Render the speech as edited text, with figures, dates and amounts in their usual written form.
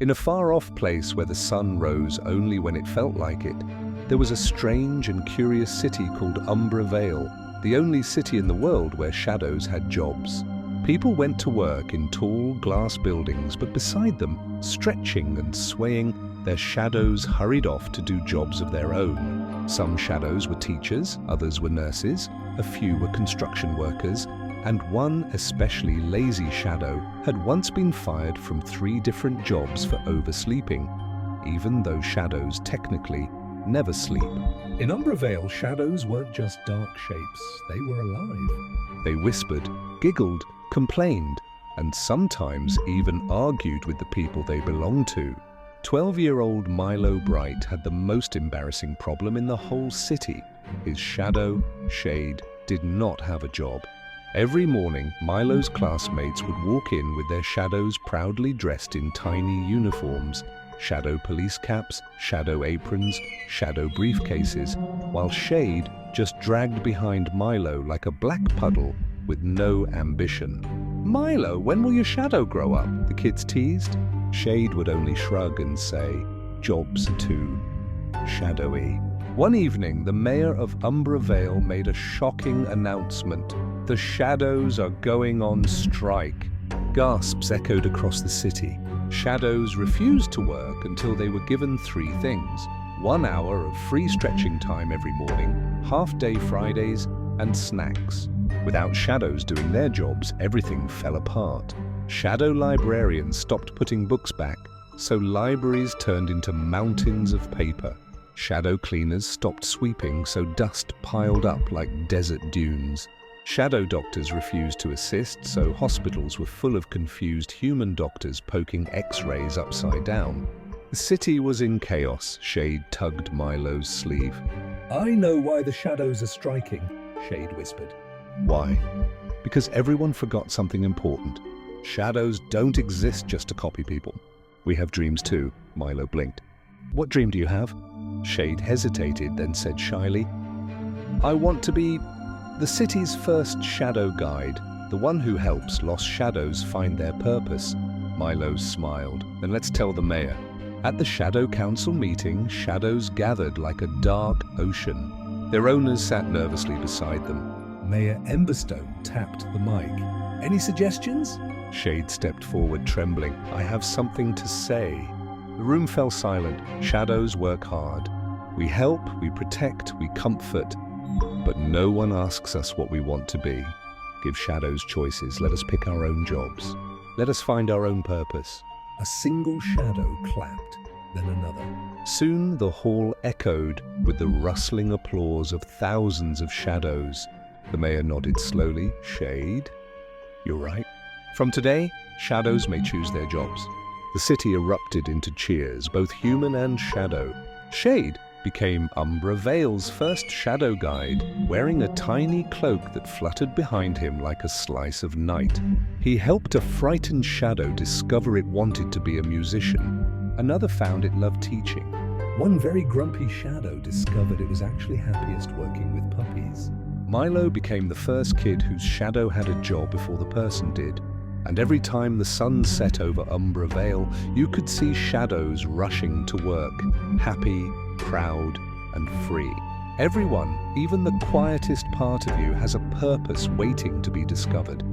In a far-off place where the sun rose only when it felt like it, there was a strange and curious city called Umbra Vale, the only city in the world where shadows had jobs. People went to work in tall glass buildings, but beside them, stretching and swaying, their shadows hurried off to do jobs of their own. Some shadows were teachers, others were nurses, a few were construction workers, and one especially lazy shadow had once been fired from 3 different jobs for oversleeping, even though shadows technically never sleep. In Umbra Vale, shadows weren't just dark shapes, they were alive. They whispered, giggled, complained, and sometimes even argued with the people they belonged to. 12-year-old Milo Bright had the most embarrassing problem in the whole city. His shadow, Shade, did not have a job. Every morning, Milo's classmates would walk in with their shadows proudly dressed in tiny uniforms, shadow police caps, shadow aprons, shadow briefcases, while Shade just dragged behind Milo like a black puddle with no ambition. "Milo, when will your shadow grow up?" the kids teased. Shade would only shrug and say, "Jobs are too shadowy." One evening, the mayor of Umbra Vale made a shocking announcement. "The shadows are going on strike." Gasps echoed across the city. Shadows refused to work until they were given 3 things: 1 hour of free stretching time every morning, half-day Fridays, and snacks. Without shadows doing their jobs, everything fell apart. Shadow librarians stopped putting books back, so libraries turned into mountains of paper. Shadow cleaners stopped sweeping, so dust piled up like desert dunes. Shadow doctors refused to assist, so hospitals were full of confused human doctors poking X-rays upside down. The city was in chaos. Shade tugged Milo's sleeve. "I know why the shadows are striking," Shade whispered. "Why?" "Because everyone forgot something important. Shadows don't exist just to copy people. We have dreams too," Milo blinked. "What dream do you have?" Shade hesitated, then said shyly, "I want to be the city's first shadow guide, the one who helps lost shadows find their purpose." Milo smiled. "Then let's tell the mayor." At the Shadow Council meeting, shadows gathered like a dark ocean. Their owners sat nervously beside them. Mayor Emberstone tapped the mic. "Any suggestions?" Shade stepped forward, trembling. "I have something to say." The room fell silent. Shadows work hard. We help, we protect, we comfort, but no one asks us what we want to be. Give shadows choices. Let us pick our own jobs. Let us find our own purpose. A single shadow clapped, then another. Soon the hall echoed with the rustling applause of thousands of shadows. The mayor nodded slowly. "Shade, you're right. From today, shadows may choose their jobs." The city erupted into cheers, both human and shadow. Shade became Umbra Vale's first shadow guide, wearing a tiny cloak that fluttered behind him like a slice of night. He helped a frightened shadow discover it wanted to be a musician. Another found it loved teaching. One very grumpy shadow discovered it was actually happiest working with puppies. Milo became the first kid whose shadow had a job before the person did. And every time the sun set over Umbra Vale, you could see shadows rushing to work, happy, proud, and free. Everyone, even the quietest part of you, has a purpose waiting to be discovered.